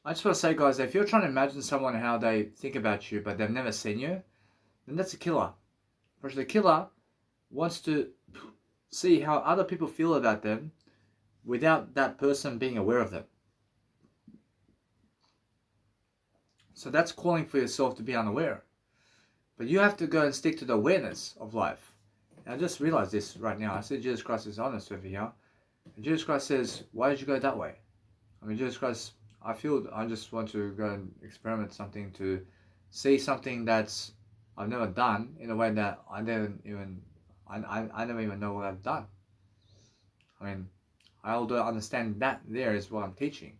I just want to say, guys, if you're trying to imagine someone how they think about you, but they've never seen you, then that's a killer. Because the killer wants to see how other people feel about them without that person being aware of them. So that's calling for yourself to be unaware. But you have to go and stick to the awareness of life. And I just realized this right now. I said Jesus Christ is honest over here. And Jesus Christ says, why did you go that way? I mean, Jesus Christ, I feel I just want to go and experiment something to see something that's I've never done in a way that I never even know what I've done. I mean, I although understand that there is what I'm teaching.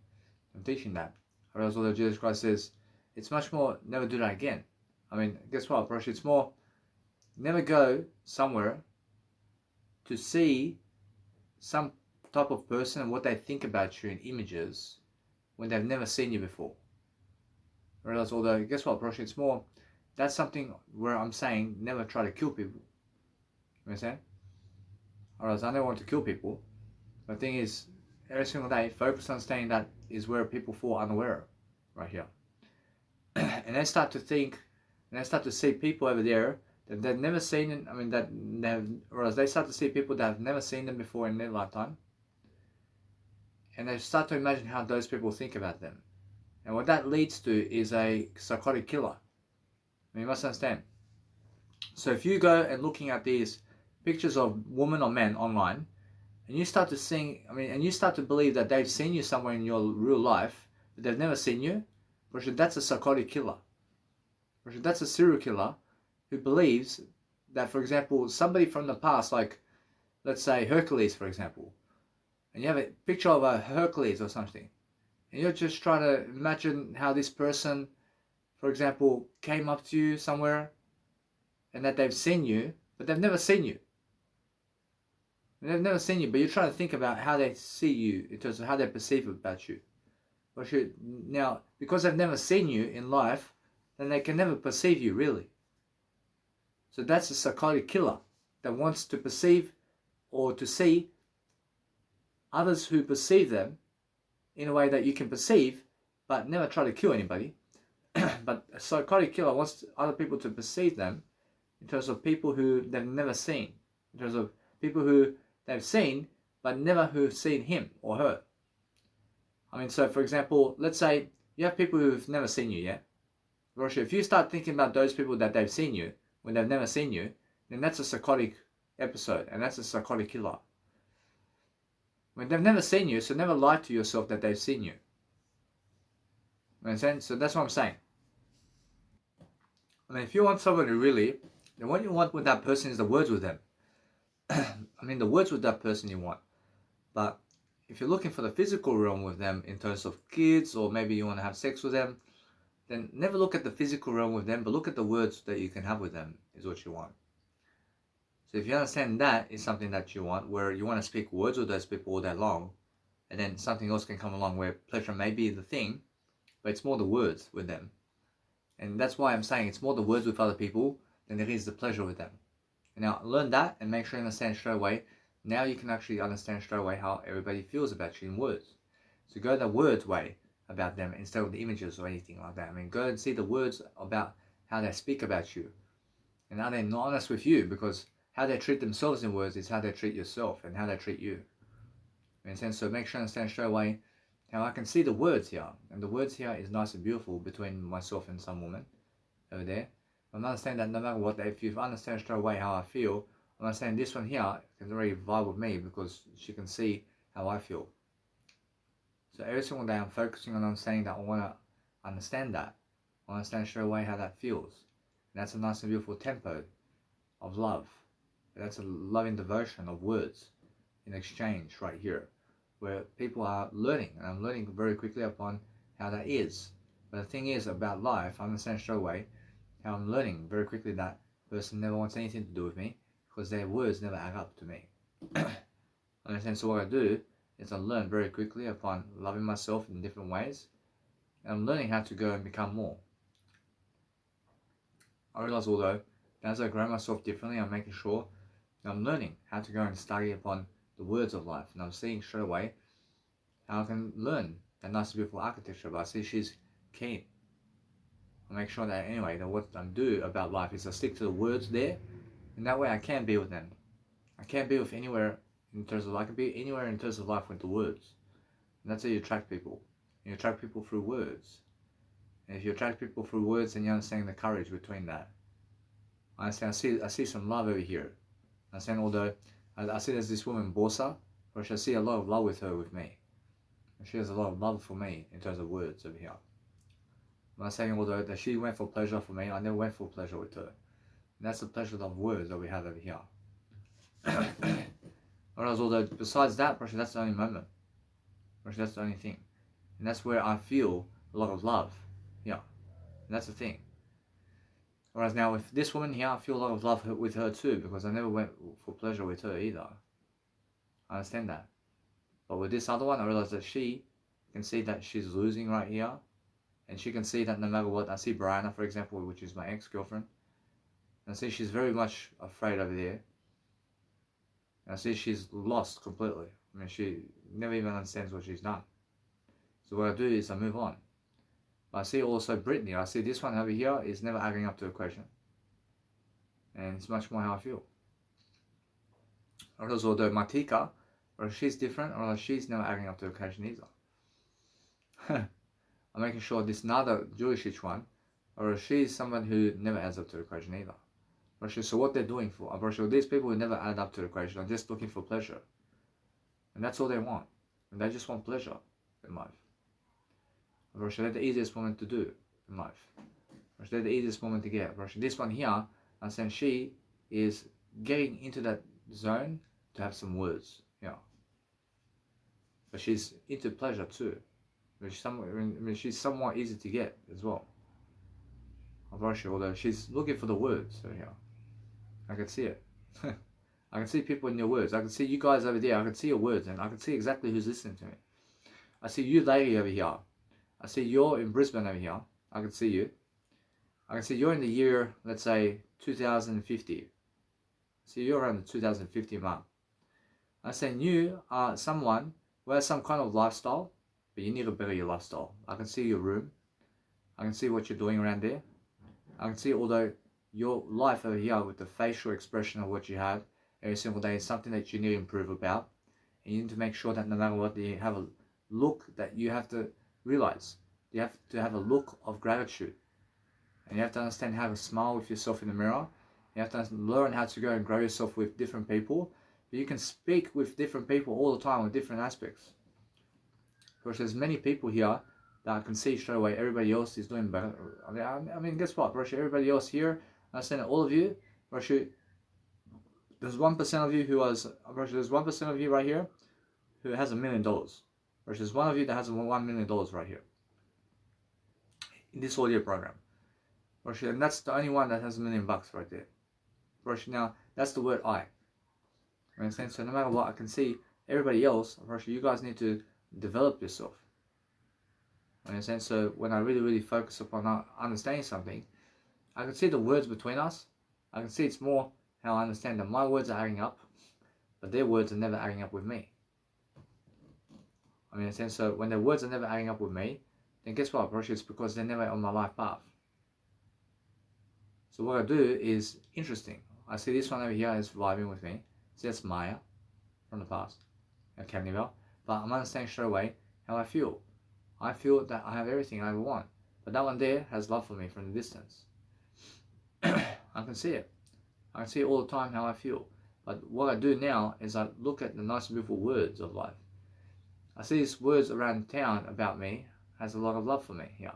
I'm teaching that. Whereas although Jesus Christ says, it's much more never do that again. I mean, guess what, Brosh? It's more never go somewhere to see some type of person and what they think about you in images when they've never seen you before. Whereas although, guess what, Brosh? It's more, that's something where I'm saying never try to kill people. You understand? Whereas I never want to kill people. The thing is, every single day, focus on staying that is where people fall unaware, right here. And they start to think, and they start to see people over there that they've never seen. I mean, that they've, or as they start to see people that have never seen them before in their lifetime, and they start to imagine how those people think about them. And what that leads to is a psychotic killer. I mean, you must understand. So if you go and looking at these pictures of women or men online, and you start to sing, I mean, and you start to believe that they've seen you somewhere in your real life, but they've never seen you, that's a psychotic killer. That's a serial killer who believes that, for example, somebody from the past, like let's say Hercules, for example, and you have a picture of a Hercules or something, and you're just trying to imagine how this person, for example, came up to you somewhere and that they've seen you, but they've never seen you. And they've never seen you, but you're trying to think about how they see you in terms of how they perceive about you. Now, because they've never seen you in life, then they can never perceive you really. So that's a psychotic killer that wants to perceive or to see others who perceive them in a way that you can perceive, but never try to kill anybody. But a psychotic killer wants other people to perceive them in terms of people who they've never seen, in terms of people who they've seen, but never who've seen him or her. I mean, so for example, let's say you have people who've never seen you yet. If you start thinking about those people that they've seen you when they've never seen you, then that's a psychotic episode, and that's a psychotic killer. When they've never seen you, so never lie to yourself that they've seen you. Understand? So that's what I'm saying. I mean, if you want somebody really, then what you want with that person is the words with them. I mean, the words with that person you want. But if you're looking for the physical realm with them in terms of kids, or maybe you want to have sex with them, then never look at the physical realm with them, but look at the words that you can have with them is what you want. So if you understand that is something that you want, where you want to speak words with those people all day long, and then something else can come along where pleasure may be the thing, but it's more the words with them. And that's why I'm saying it's more the words with other people than it is the pleasure with them. And now learn that and make sure you understand straight away. Now you can actually understand straight away how everybody feels about you in words. So go the words way about them instead of the images or anything like that. I mean, go and see the words about how they speak about you. And are they not honest with you? Because how they treat themselves in words is how they treat yourself and how they treat you. In a sense, so make sure you understand straight away how I can see the words here. And the words here is nice and beautiful between myself and some woman over there. I understand that no matter what, if you understand straight away how I feel, I understand this one here can already vibe with me because she can see how I feel. So every single day I'm focusing on understanding that I want to understand that. I understand straight away how that feels. And that's a nice and beautiful tempo of love. That's a loving devotion of words in exchange right here, where people are learning, and I'm learning very quickly upon how that is. But the thing is about life, I understand straight away how I'm learning very quickly that person never wants anything to do with me because their words never add up to me. Understand? So what I do is I learn very quickly upon loving myself in different ways, and I'm learning how to go and become more. I realize although as I grow myself differently, I'm making sure I'm learning how to go and study upon the words of life, and I'm seeing straight away how I can learn that nice beautiful architecture, but I see she's keen. I make sure that anyway that what I do about life is I stick to the words there, and that way I can be with them. I can't be with anywhere in terms of I can be anywhere in terms of life with the words. And that's how you attract people. You attract people through words. And if you attract people through words, then you understand the courage between that. I understand. I see some love over here. I understand. Although I see there's this woman Bosa, which I see a lot of love with her with me. And she has a lot of love for me in terms of words over here. I'm not saying although that she went for pleasure for me, I never went for pleasure with her. And that's the pleasure of words that we have over here. Whereas although besides that, actually that's the only moment. Actually that's the only thing. And that's where I feel a lot of love. Yeah. And that's the thing. Whereas now with this woman here, I feel a lot of love with her too, because I never went for pleasure with her either. I understand that. But with this other one, I realize that she can see that she's losing right here. And she can see that no matter what, I see Brianna, for example, which is my ex-girlfriend. And I see she's very much afraid over there. And I see she's lost completely. I mean, she never even understands what she's done. So what I do is I move on. But I see also Brittany. I see this one over here is never adding up to the equation. And it's much more how I feel. Although Matika, or she's different, or she's never adding up to the equation either. I'm making sure this another Jewishish one, or she's someone who never adds up to the equation either. So what they're doing for, these people who never add up to the equation are just looking for pleasure. And that's all they want. And they just want pleasure in life. They're the easiest woman to do in life. They're the easiest woman to get. This one here, I'm saying she is getting into that zone to have some words. Yeah. But she's into pleasure too. She's somewhat easy to get as well. Although she's looking for the words. So yeah. I can see it. I can see people in your words. I can see you guys over there. I can see your words, and I can see exactly who's listening to me. I see you lady over here. I see you're in Brisbane over here. I can see you. I can see you're in the year, let's say, 2050. See, you're around the 2050 mark. I'm saying you are someone who has some kind of lifestyle, but you need to better your lifestyle. I can see your room. I can see what you're doing around there. I can see, although your life over here with the facial expression of what you have every single day is something that you need to improve about. And you need to make sure that no matter what, you have a look that you have to realize. You have to have a look of gratitude. And you have to understand how to smile with yourself in the mirror. You have to learn how to go and grow yourself with different people. But you can speak with different people all the time with different aspects. Because there's many people here that I can see straight away everybody else is doing better. I mean guess what, bro? Everybody else here, I understand all of you, bro, there's 1% of you who has, bro, there's 1% of you right here who has $1 million. Versus one of you that has $1 million right here. In this audio program. And that's the only one that has $1 million right there. Now, that's the word I. Understand? So no matter what, I can see everybody else, you guys need to develop yourself. Understand? So when I really focus upon understanding something, I can see the words between us. I can see it's more how I understand that my words are adding up, but their words are never adding up with me. Understand? So when their words are never adding up with me, then guess what, it's because they're never on my life path. So what I do is interesting. I see this one over here is vibing with me. See, that's Maya from the past at Carnival. But I'm understanding straight away how I feel. I feel that I have everything I ever want. But that one there has love for me from the distance. I can see it. I can see all the time how I feel. But what I do now is I look at the nice beautiful words of life. I see these words around town about me has a lot of love for me here.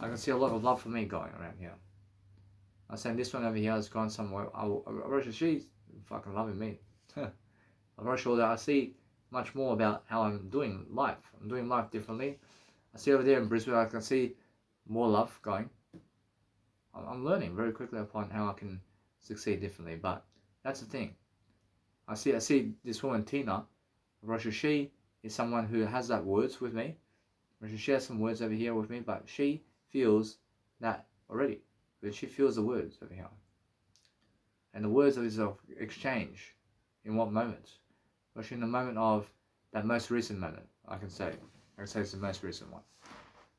I can see a lot of love for me going around here. I'm saying this one over here has gone somewhere. She's fucking loving me. I'm very sure that I see much more about how I'm doing life. I'm doing life differently. I see over there in Brisbane, I can see more love going. I'm learning very quickly upon how I can succeed differently. But that's the thing. I see this woman Tina. She is someone who has that words with me. She shares some words over here with me, but she feels that already. But she feels the words over here. And the words of this exchange. In what moment? Well, in the moment of that most recent moment, I can say. I'd say it's the most recent one.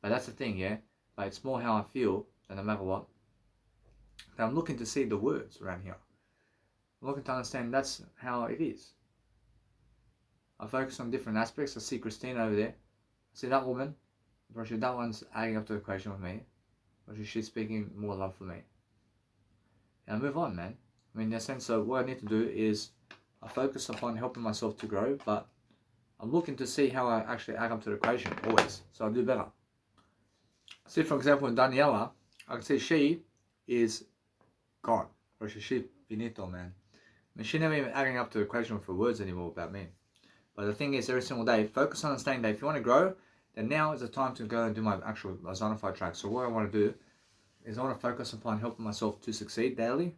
But that's the thing, yeah? But it's more how I feel that no matter what, that I'm looking to see the words around here. I'm looking to understand that's how it is. I focus on different aspects. I see Christina over there. I see that woman. That one's adding up to the equation with me. She's speaking more love for me. And I move on, man. I mean, in a sense, so what I need to do is I focus upon helping myself to grow, but I'm looking to see how I actually add up to the equation, always. So I'll do better. See, for example, in Daniela, I can see she is gone. Or she's finito, man. I mean, she's never even adding up to the equation with her words anymore about me. But the thing is, every single day, focus on understanding that if you want to grow, then now is the time to go and do my actual Zonify track. So what I want to do is I want to focus upon helping myself to succeed daily.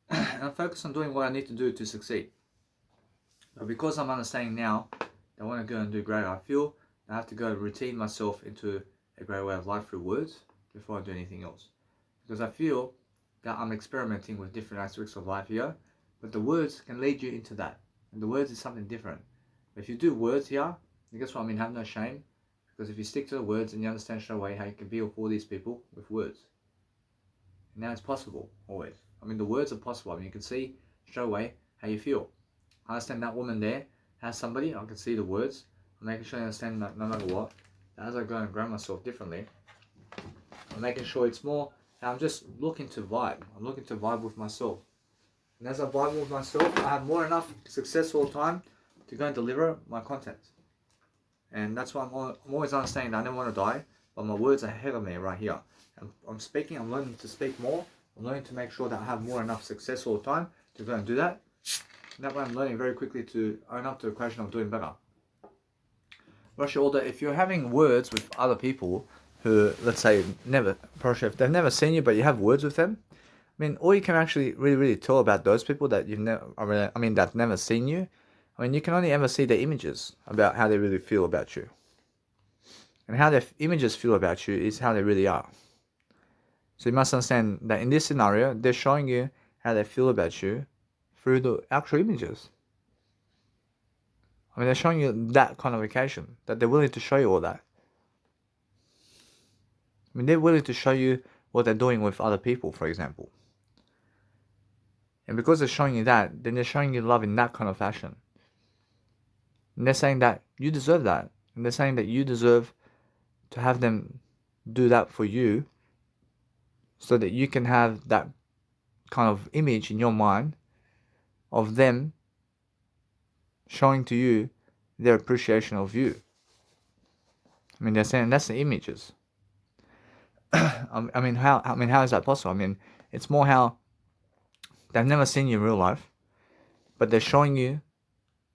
And I focus on doing what I need to do to succeed. But because I'm understanding now that I want to go and do great, I feel I have to go routine myself into a great way of life through words before I do anything else. Because I feel that I'm experimenting with different aspects of life here, but the words can lead you into that. And the words is something different. If you do words here, guess what I mean? Have no shame. Because if you stick to the words and you understand straight away how you can be with all these people with words. And now it's possible, always. I mean, the words are possible. I mean, you can see straight away how you feel. I understand that woman there has somebody. I can see the words. I'm making sure I understand that no matter what, as I go and grow myself differently, I'm making sure it's more, I'm just looking to vibe. I'm looking to vibe with myself. And as I vibe with myself, I have more enough success all the time to go and deliver my content. And that's why I'm always understanding that I never want to die, but my words are ahead of me right here. I'm speaking, I'm learning to speak more. I'm learning to make sure that I have more enough success all the time to go and do that. And that way I'm learning very quickly to own up to the question of doing better. Russia, although if you're having words with other people who, let's say, if they've never seen you, but you have words with them, I mean, all you can actually really tell about those people that you've never, that never seen you, I mean, you can only ever see their images about how they really feel about you. And how their images feel about you is how they really are. So you must understand that in this scenario, they're showing you how they feel about you through the actual images. I mean, they're showing you that kind of occasion, that they're willing to show you all that. I mean, they're willing to show you what they're doing with other people, for example. And because they're showing you that, then they're showing you love in that kind of fashion. And they're saying that you deserve that. And they're saying that you deserve to have them do that for you so that you can have that kind of image in your mind of them showing to you their appreciation of you. I mean, they're saying that's the images. I mean, how is that possible? I mean, it's more how they've never seen you in real life, but they're showing you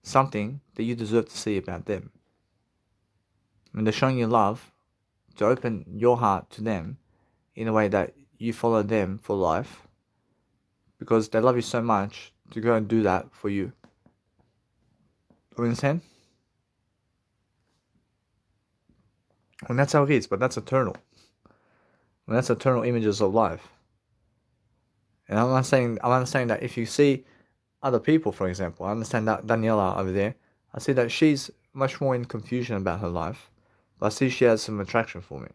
something that you deserve to see about them. I mean, they're showing you love to open your heart to them in a way that you follow them for life because they love you so much to go and do that for you. You understand? And that's how it is, but that's eternal. And that's eternal images of life. And I'm understanding that if you see other people, for example, I understand that Daniela over there, I see that she's much more in confusion about her life, but I see she has some attraction for me.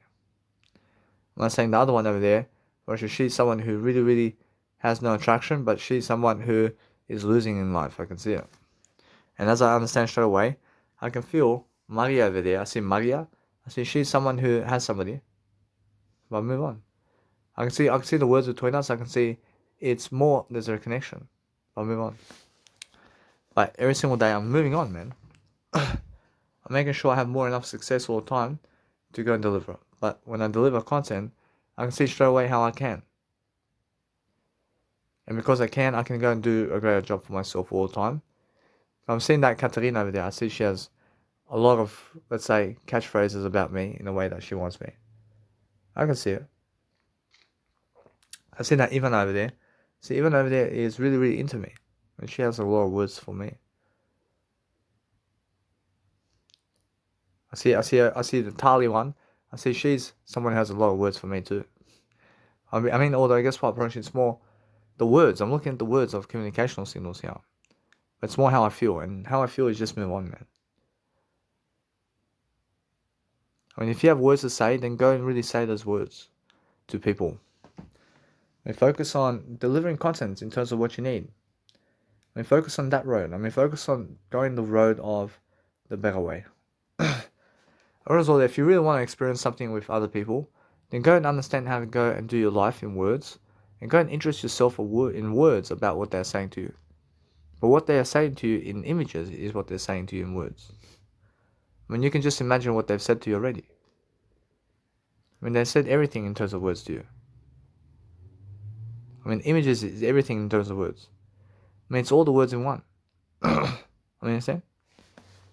I'm not saying the other one over there, or she's someone who really has no attraction, but she's someone who is losing in life. I can see it. And as I understand straight away, I can feel Maria over there. I see Maria. I see she's someone who has somebody. But move on. I can see the words between us. I can see it's more, there's a connection. I'll move on. But every single day I'm moving on, man. I'm making sure I have more enough success all the time to go and deliver. But when I deliver content, I can see straight away how I can. And because I can go and do a greater job for myself all the time. I'm seeing that Katarina over there. I see she has a lot of, let's say, catchphrases about me in the way that she wants me. I can see it. I see that Ivan over there. See, Ivan over there is really into me. And she has a lot of words for me. I see the Tali one. I see she's someone who has a lot of words for me too. I mean, although I guess what approach it's more the words. I'm looking at the words of communicational signals here. But it's more how I feel, and how I feel is just move on, man. I mean, if you have words to say, then go and really say those words to people. I mean, focus on delivering content in terms of what you need. I mean, focus on that road. I mean, focus on going the road of the better way. Also, if you really want to experience something with other people, then go and understand how to go and do your life in words, and go and interest yourself in words about what they're saying to you. But what they are saying to you in images is what they're saying to you in words. I mean, you can just imagine what they've said to you already. I mean, they said everything in terms of words to you. I mean, images is everything in terms of words. I mean, it's all the words in one. I mean, understand?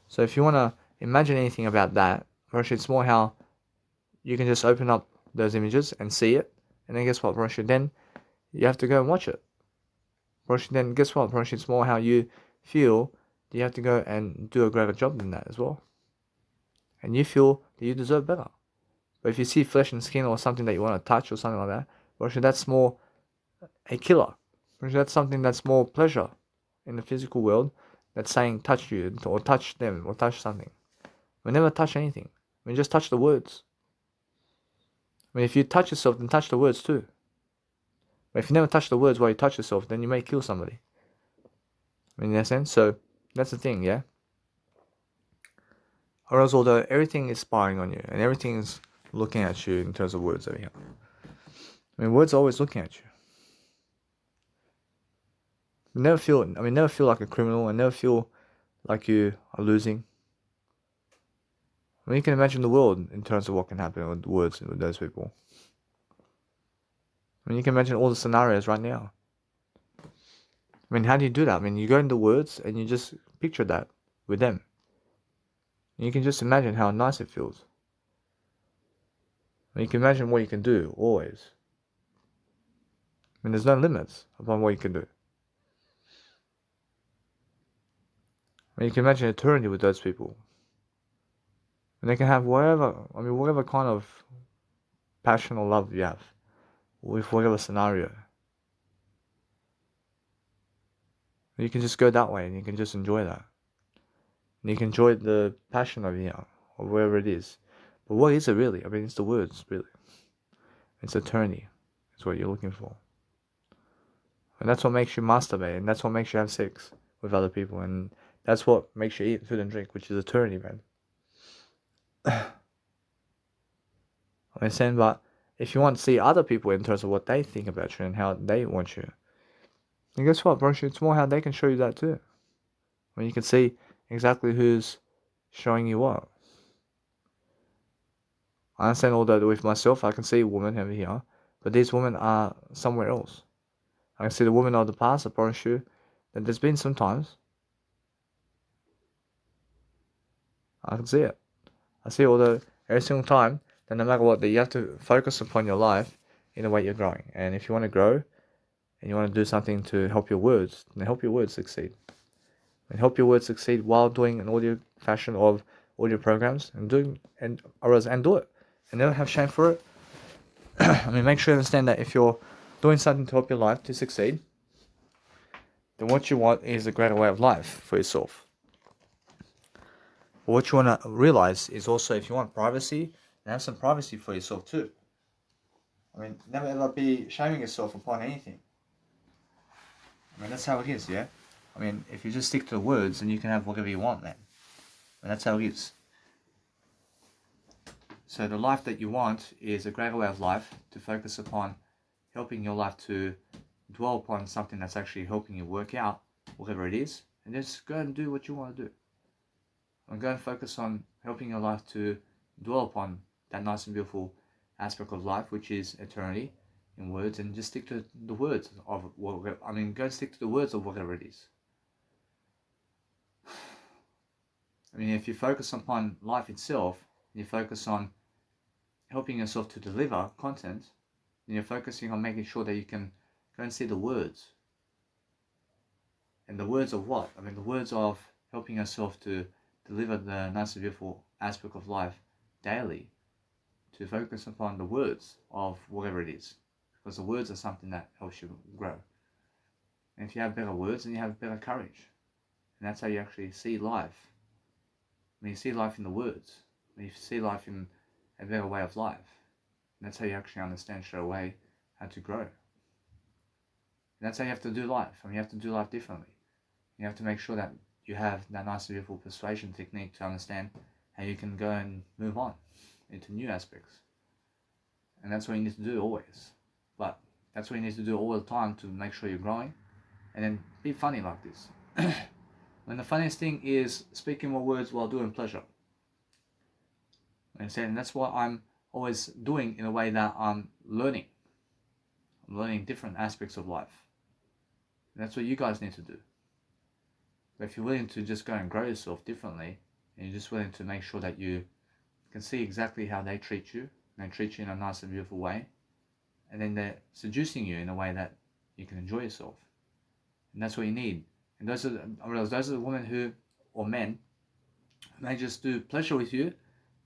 So if you want to imagine anything about that, Roshi, it's more how you can just open up those images and see it. And then guess what, Roshi? Then you have to go and watch it. Roshi, then guess what, Roshi? It's more how you feel that you have to go and do a greater job than that as well. And you feel that you deserve better. But if you see flesh and skin or something that you want to touch or something like that, Roshi, that's more a killer. Roshi, that's something that's more pleasure in the physical world that's saying touch you or touch them or touch something. We never touch anything. We just touch the words. I mean, if you touch yourself, then touch the words too. But if you never touch the words while you touch yourself, then you may kill somebody. I mean, in that sense, so that's the thing, yeah? Or else, although everything is spying on you and everything is looking at you in terms of words over here. I mean, words are always looking at you. Never feel like a criminal and never feel like you are losing. I mean, you can imagine the world in terms of what can happen with words with those people. I mean, you can imagine all the scenarios right now. I mean, how do you do that? I mean, you go into words and you just picture that with them. And you can just imagine how nice it feels. And you can imagine what you can do, always. I mean, there's no limits upon what you can do. I mean, you can imagine eternity with those people. And they can have whatever kind of passion or love you have with whatever scenario. And you can just go that way and you can just enjoy that. And you can enjoy the passion of it, or wherever it is. But what is it really? I mean, it's the words, really. It's eternity. It's what you're looking for. And that's what makes you masturbate, and that's what makes you have sex with other people, and that's what makes you eat food and drink, which is eternity, man. I understand, but if you want to see other people in terms of what they think about you and how they want you, then guess what, bro? It's more how they can show you that too. When you can see exactly who's showing you what. I understand all that with myself. I can see women over here, but these women are somewhere else. I can see the women of the past. I promise you that there's been some times. I can see it. I see although every single time that no matter what, that you have to focus upon your life in the way you're growing. And if you want to grow and you want to do something to help your words, then help your words succeed. And help your words succeed while doing an audio fashion of audio programs and do it and never have shame for it. I mean, make sure you understand that if you're doing something to help your life to succeed, then what you want is a greater way of life for yourself. But what you want to realize is also if you want privacy, then have some privacy for yourself too. I mean, never ever be shaming yourself upon anything. I mean, that's how it is, yeah? I mean, if you just stick to the words, then you can have whatever you want, man. And that's how it is. So the life that you want is a greater way of life to focus upon helping your life to dwell upon something that's actually helping you work out whatever it is, and just go and do what you want to do. And go and focus on helping your life to dwell upon that nice and beautiful aspect of life, which is eternity in words, and just stick to the words of whatever. I mean, go and stick to the words of whatever it is. I mean, if you focus upon life itself, and you focus on helping yourself to deliver content, then you're focusing on making sure that you can go and see the words. And the words of what? I mean, the words of helping yourself to deliver the nice and beautiful aspect of life daily, to focus upon the words of whatever it is, because the words are something that helps you grow. And if you have better words, then you have better courage, and that's how you actually see life. I mean, you see life in the words. I mean, you see life in a better way of life. And that's how you actually understand straight away how to grow. And that's how you have to do life. I mean, you have to do life differently. You have to make sure that you have that nice, beautiful persuasion technique to understand how you can go and move on into new aspects. And that's what you need to do always. But that's what you need to do all the time to make sure you're growing. And then be funny like this. And the funniest thing is speaking more words while doing pleasure. And that's what I'm always doing in a way that I'm learning. I'm learning different aspects of life. And that's what you guys need to do. But if you're willing to just go and grow yourself differently, and you're just willing to make sure that you can see exactly how they treat you, and they treat you in a nice and beautiful way, and then they're seducing you in a way that you can enjoy yourself. And that's what you need. And those are the women who, or men, they just do pleasure with you.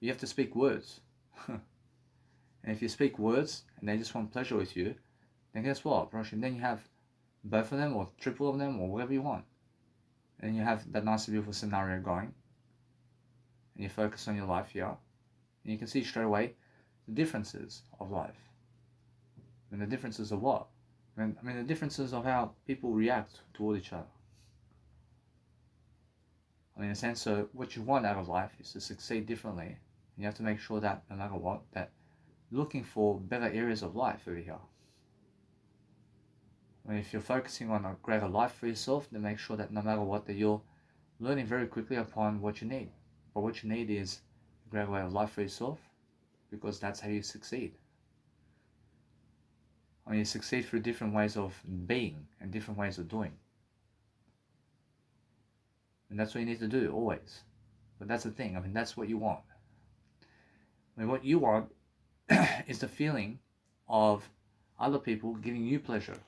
You have to speak words. And if you speak words and they just want pleasure with you, then guess what, Roshi? Then you have both of them or triple of them or whatever you want. And you have that nice and beautiful scenario going. And you focus on your life here. And you can see straight away the differences of life. And the differences of what? I mean the differences of how people react toward each other. I mean, in a sense, so what you want out of life is to succeed differently. You have to make sure that no matter what, that you're looking for better areas of life over here. I mean, if you're focusing on a greater life for yourself, then make sure that no matter what, that you're learning very quickly upon what you need. But what you need is a greater way of life for yourself, because that's how you succeed. I mean, you succeed through different ways of being and different ways of doing. And that's what you need to do, always. But that's the thing, I mean, that's what you want. I mean, what you want is the feeling of other people giving you pleasure.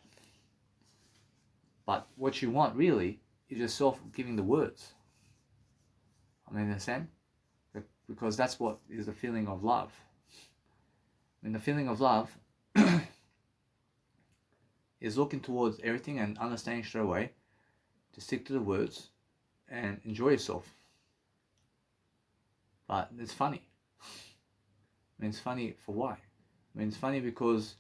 But what you want, really, is yourself giving the words. I mean, in a sense, because that's what is the feeling of love. I mean, the feeling of love is looking towards everything and understanding straight away to stick to the words and enjoy yourself. But it's funny. I mean, it's funny for why? I mean, it's funny because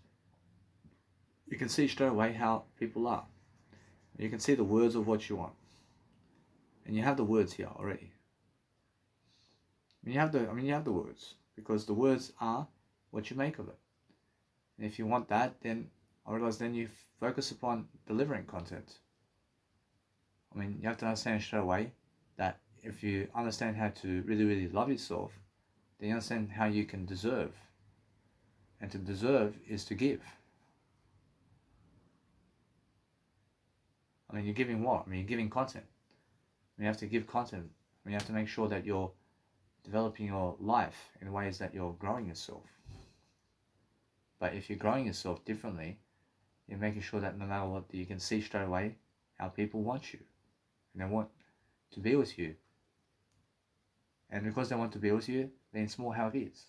you can see straight away how people are. You can see the words of what you want. And you have the words here already. You have the words, because the words are what you make of it. And if you want that, then I realize then you focus upon delivering content. I mean, you have to understand straight away that if you understand how to really, really love yourself, then you understand how you can deserve. And to deserve is to give. I mean, you're giving what? I mean, you're giving content. You have to give content. You have to make sure that you're developing your life in ways that you're growing yourself. But if you're growing yourself differently, you're making sure that no matter what, you can see straight away how people want you. And they want to be with you. And because they want to be with you, then it's more how it is.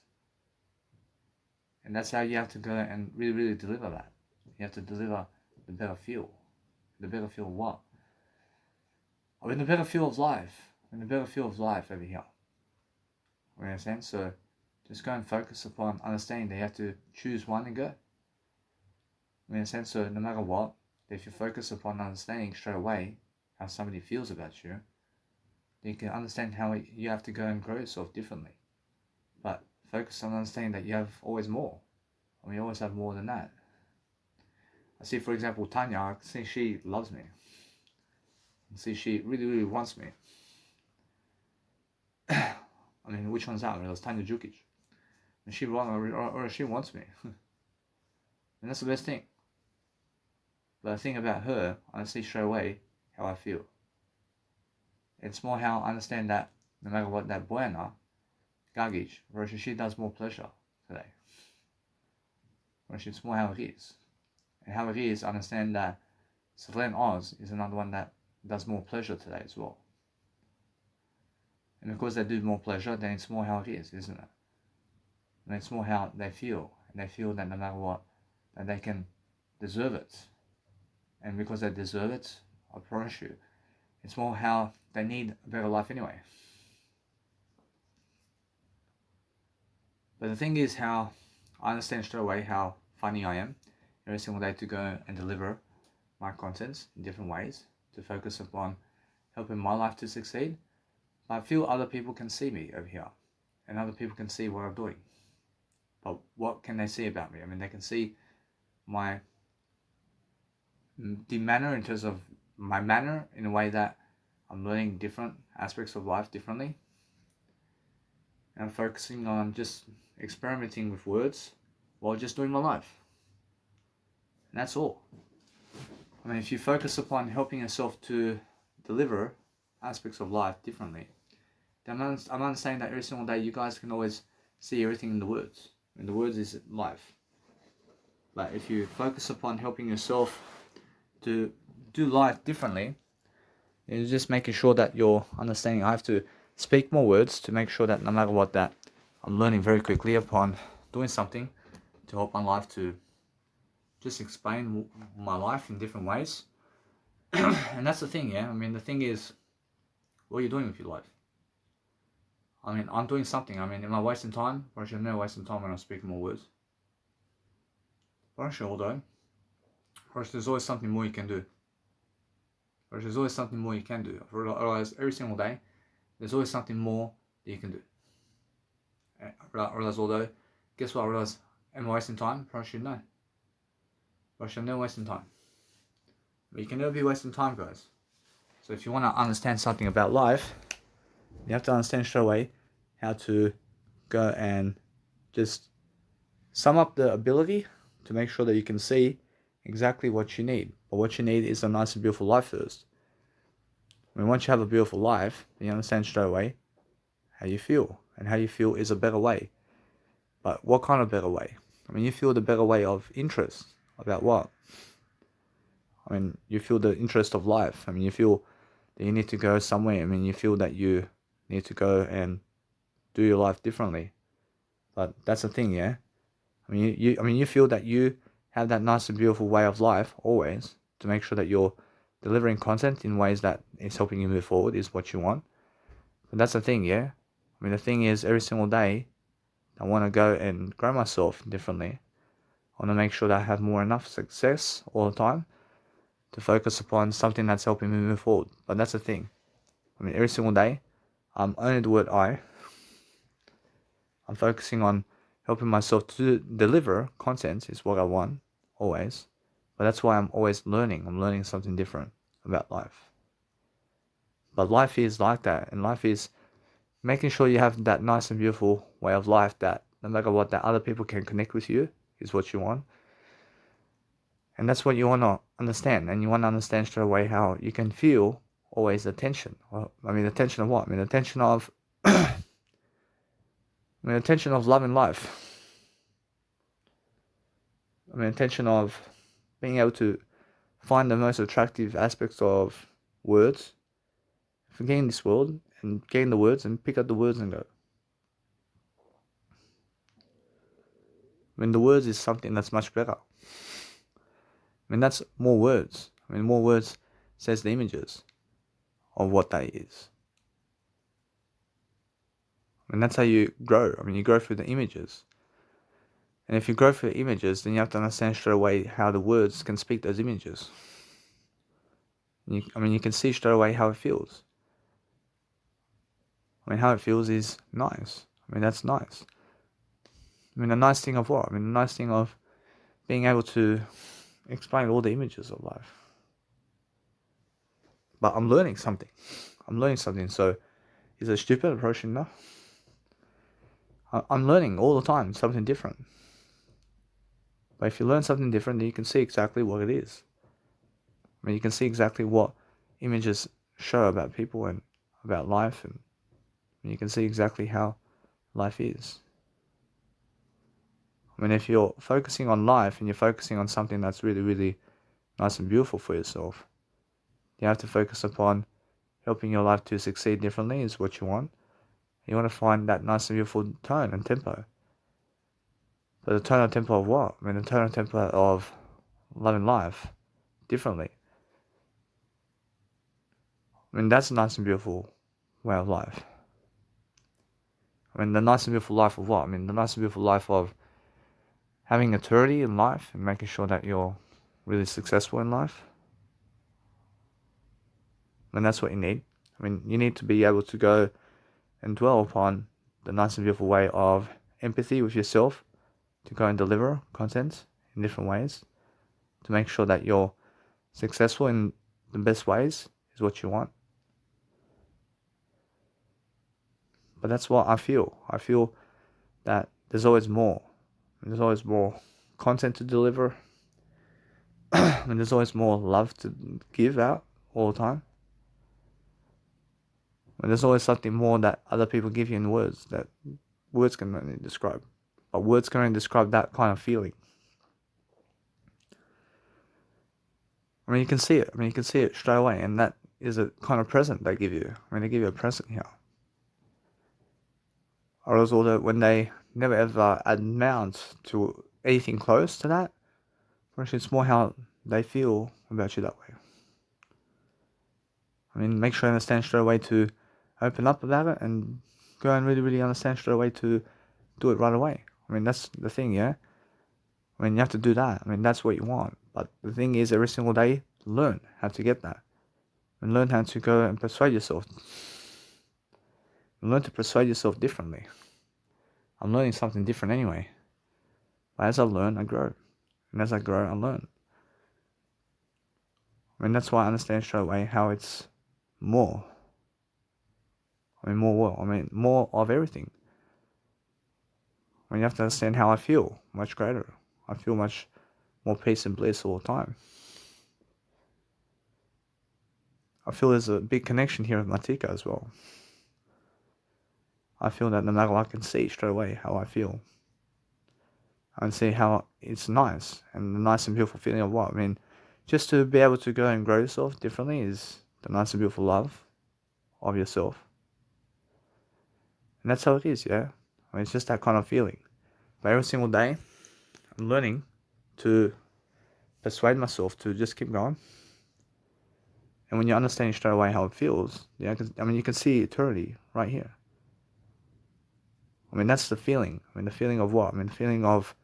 And that's how you have to go and really, really deliver that. You have to deliver the better feel. The better feel of what? I mean, the better feel of life. I mean, the better feel of life over here. You understand? So just go and focus upon understanding that you have to choose one and go. In a sense, so no matter what, if you focus upon understanding straight away how somebody feels about you, then you can understand how you have to go and grow yourself differently. But focus on understanding that you have always more. I mean, you always have more than that. I see, for example, Tanya, I see she loves me. I see she really, really wants me. I mean, which one's that? It was Tanya Jukic. And she wants me. And that's the best thing. But the thing about her, I see straight away how I feel. It's more how I understand that no matter what, that Buena, Gagic, Roshi, she does more pleasure today. Roshi, it's more how it is. And how it is, I understand that Selene Oz is another one that does more pleasure today as well. And because they do more pleasure, then it's more how it is, isn't it? And it's more how they feel. And they feel that no matter what, that they can deserve it. And because they deserve it, I promise you, it's more how they need a better life anyway. But the thing is how I understand straight away how funny I am every single day to go and deliver my contents in different ways, to focus upon helping my life to succeed. But I feel other people can see me over here, and other people can see what I'm doing. But what can they see about me? I mean, they can see the manner in terms of my manner in a way that I'm learning different aspects of life differently. And I'm focusing on just experimenting with words while just doing my life. And that's all. I mean, if you focus upon helping yourself to deliver aspects of life differently, then I'm understanding that every single day you guys can always see everything in the words. And the words is life. But if you focus upon helping yourself to do life differently, it's just making sure that you're understanding. I have to speak more words to make sure that no matter what, that I'm learning very quickly upon doing something to help my life to just explain my life in different ways. And that's the thing, yeah. I mean, the thing is, what are you doing with your life? I mean, I'm doing something. I mean, am I wasting time? Or should I never wasting time when I'm speaking more words? But sure, though. Or there's always something more you can do. Or there's always something more you can do. I realize every single day, there's always something more that you can do. I realize, although, guess what? I realize, am I wasting time? Probably should know. But I should never wasting time. But you can never be wasting time, guys. So if you want to understand something about life, you have to understand straight away how to go and just sum up the ability to make sure that you can see exactly what you need. But what you need is a nice and beautiful life first. I mean, once you have a beautiful life, you understand straight away how you feel. And how you feel is a better way. But what kind of better way? I mean, you feel the better way of interest. About what? I mean, you feel the interest of life. I mean, you feel that you need to go somewhere. I mean, you feel that you need to go and do your life differently. But that's the thing, yeah? I mean, you feel that you have that nice and beautiful way of life always to make sure that you're delivering content in ways that is helping you move forward is what you want. But that's the thing, yeah? I mean, the thing is, every single day, I want to go and grow myself differently. I want to make sure that I have more enough success all the time to focus upon something that's helping me move forward. But that's the thing. I mean, every single day, I'm only the word I. I'm focusing on helping myself to deliver content is what I want, always. But that's why I'm always learning. I'm learning something different about life. But life is like that. And life is making sure you have that nice and beautiful way of life that no matter what, that other people can connect with you is what you want. And that's what you want to understand. And you want to understand straight away how you can feel always the tension. Well, I mean, the tension of what? I mean, the tension of the tension of love and life. I mean, the tension of being able to find the most attractive aspects of words, forgetting this world and getting the words and pick up the words and go. I mean, the words is something that's much better. I mean, that's more words. I mean, more words says the images of what that is. And that's how you grow. I mean, you grow through the images. And if you grow through the images, then you have to understand straight away how the words can speak those images. You can see straight away how it feels. I mean, how it feels is nice. I mean, that's nice. I mean, the nice thing of what? I mean, the nice thing of being able to explain all the images of life. But I'm learning something. So is it stupid approaching enough? I'm learning all the time something different. But if you learn something different, then you can see exactly what it is. I mean, you can see exactly what images show about people and about life, and you can see exactly how life is. I mean, if you're focusing on life and you're focusing on something that's really, really nice and beautiful for yourself, you have to focus upon helping your life to succeed differently is what you want. You want to find that nice and beautiful tone and tempo. But the tone and tempo of what? I mean, the tone and tempo of loving life differently. I mean, that's a nice and beautiful way of life. I mean, the nice and beautiful life of what? I mean, the nice and beautiful life of having eternity in life and making sure that you're really successful in life. And that's what you need. I mean, you need to be able to go and dwell upon the nice and beautiful way of empathy with yourself, to go and deliver content in different ways, to make sure that you're successful in the best ways is what you want. But that's what I feel. I feel that there's always more. There's always more content to deliver. And there's always more love to give out all the time. And there's always something more that other people give you in words that words can only describe. But words can only describe that kind of feeling. I mean, you can see it. I mean, you can see it straight away. And that is a kind of present they give you. I mean, they give you a present here. Or else, although when they never ever amount to anything close to that, actually it's more how they feel about you that way. I mean, make sure you understand straight away to open up about it and go and really, really understand straight away to do it right away. I mean, that's the thing, yeah? I mean, you have to do that. I mean, that's what you want. But the thing is, every single day, learn how to get that. And learn how to go and persuade yourself. And learn to persuade yourself differently. I'm learning something different anyway. But as I learn, I grow. And as I grow, I learn. I mean, that's why I understand straight away how it's more. I mean, more what? I mean, more of everything. I mean, you have to understand how I feel much greater. I feel much more peace and bliss all the time. I feel there's a big connection here with Matika as well. I feel that no matter what, I can see straight away how I feel. I can see how it's nice, and the nice and beautiful feeling of what? I mean, just to be able to go and grow yourself differently is the nice and beautiful love of yourself. And that's how it is, yeah? I mean, it's just that kind of feeling. But every single day, I'm learning to persuade myself to just keep going. And when you understand straight away how it feels, yeah, I mean, you can see eternity right here. I mean, that's the feeling. I mean, the feeling of what? I mean, the feeling of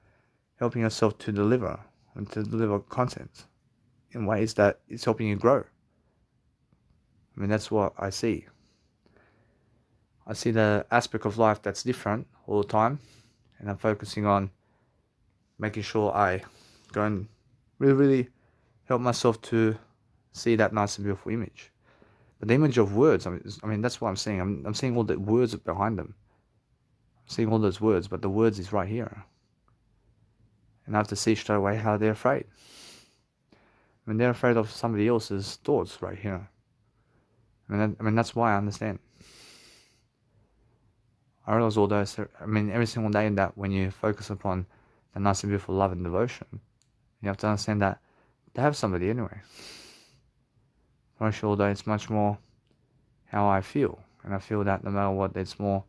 helping yourself to deliver and to deliver content in ways that it's helping you grow. I mean, that's what I see. I see the aspect of life that's different all the time, and I'm focusing on making sure I go and really, really help myself to see that nice and beautiful image. But the image of words, I mean that's what I'm seeing. I'm seeing all the words behind them. I'm seeing all those words, but the words is right here. And I have to see straight away how they're afraid. I mean, they're afraid of somebody else's thoughts right here. I mean that's why I understand. I realize all those, I mean, every single day that when you focus upon the nice and beautiful love and devotion, you have to understand that they have somebody anyway. For sure, though, it's much more how I feel. And I feel that no matter what, it's more,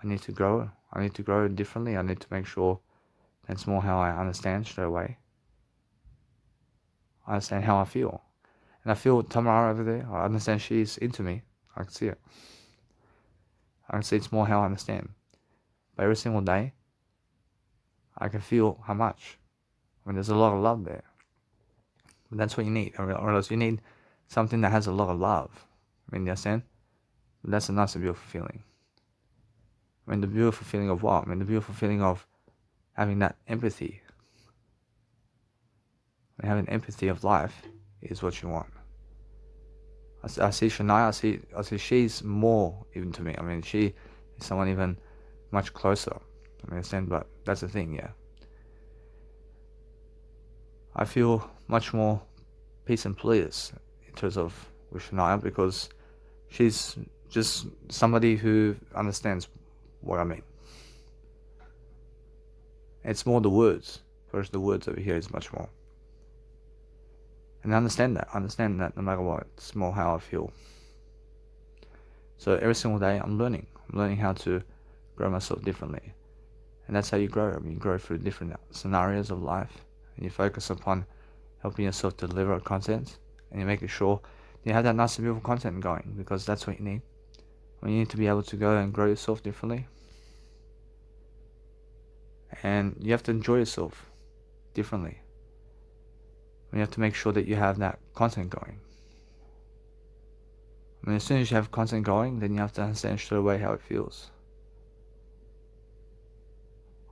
I need to grow. I need to grow differently. I need to make sure that's more how I understand straight away. I understand how I feel. And I feel Tamara over there, I understand she's into me. I can see it. I can see it's more how I understand. But every single day, I can feel how much. I mean, there's a lot of love there. But that's what you need. Or else you need something that has a lot of love. I mean, you understand? But that's a nice and beautiful feeling. I mean, the beautiful feeling of what? I mean, the beautiful feeling of having that empathy. I mean, having empathy of life is what you want. I see Shania, I see she's more even to me. I mean, she is someone even much closer. I understand, but that's the thing, yeah. I feel much more peace and bliss in terms of with Shania because she's just somebody who understands what I mean. It's more the words. First, the words over here is much more. And I understand that no matter what, it's more how I feel. So every single day I'm learning how to grow myself differently. And that's how you grow. I mean, you grow through different scenarios of life. And you focus upon helping yourself to deliver content. And you're making sure you have that nice and beautiful content going because that's what you need. When you need to be able to go and grow yourself differently. And you have to enjoy yourself differently. You have to make sure that you have that content going. I mean, as soon as you have content going, then you have to understand straight away how it feels.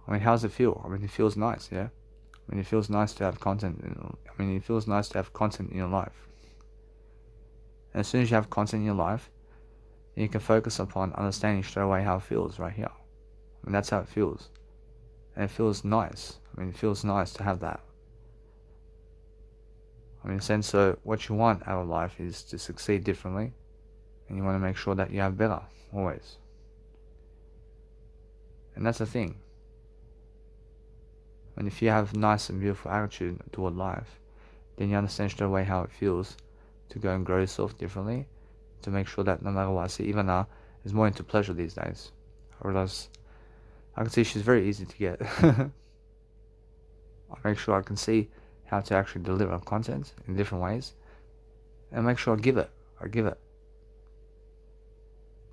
I mean, how does it feel? I mean, it feels nice, yeah? I mean, it feels nice to have content. It feels nice to have content in your life. And as soon as you have content in your life, then you can focus upon understanding straight away how it feels right here. I mean, that's how it feels. And it feels nice. I mean, it feels nice to have that. I mean, in a sense, so what you want out of life is to succeed differently. And you want to make sure that you have better, always. And that's the thing. And if you have a nice and beautiful attitude toward life, then you understand straight away how it feels to go and grow yourself differently, to make sure that no matter what, I see even is more into pleasure these days. I realize I can see she's very easy to get. I make sure I can see how to actually deliver content in different ways, and make sure I give it.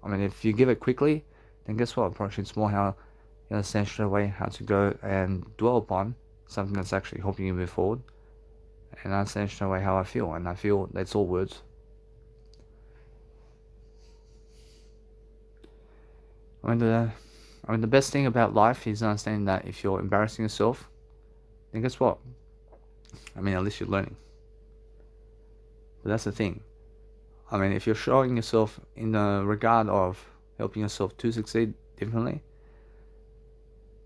I mean, if you give it quickly, then guess what? Approach it's more how you understand straight away how to go and dwell upon something that's actually helping you move forward, and I understand straight away how I feel, and I feel that's all words. I mean, the best thing about life is understanding that if you're embarrassing yourself, then guess what? I mean, at least you're learning. But that's the thing. I mean, if you're showing yourself in the regard of helping yourself to succeed differently,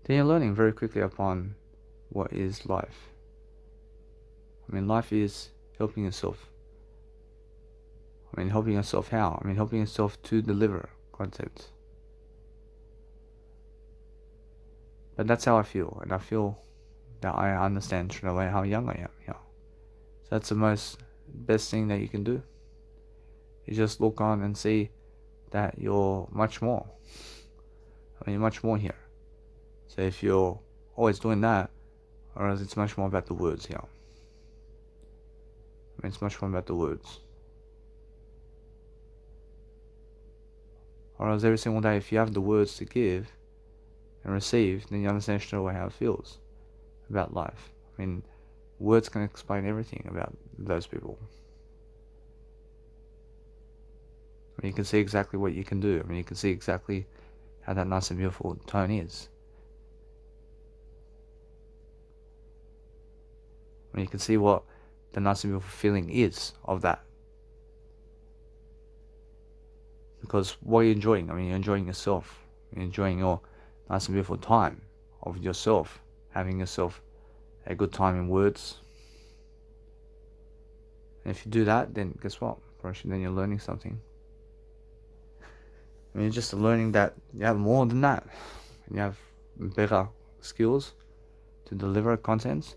then you're learning very quickly upon what is life. I mean, life is helping yourself. I mean, helping yourself how? I mean, helping yourself to deliver content. But that's how I feel, and I feel that I understand straight away how young I am. Yeah. So that's the best thing that you can do. You just look on and see that you're much more. I mean, much more here. So if you're always doing that, or else it's much more about the words here. I mean, it's much more about the words. Or else every single day, if you have the words to give and receive, then you understand straight away how it feels about life. I mean, words can explain everything about those people. I mean, you can see exactly what you can do. I mean, you can see exactly how that nice and beautiful tone is. I mean, you can see what the nice and beautiful feeling is of that. Because what are you enjoying? I mean, you're enjoying yourself. You're enjoying your nice and beautiful time of yourself. Having yourself a good time in words. And if you do that, then guess what? Then you're learning something. I mean, you're just learning that you have more than that. You have better skills to deliver content.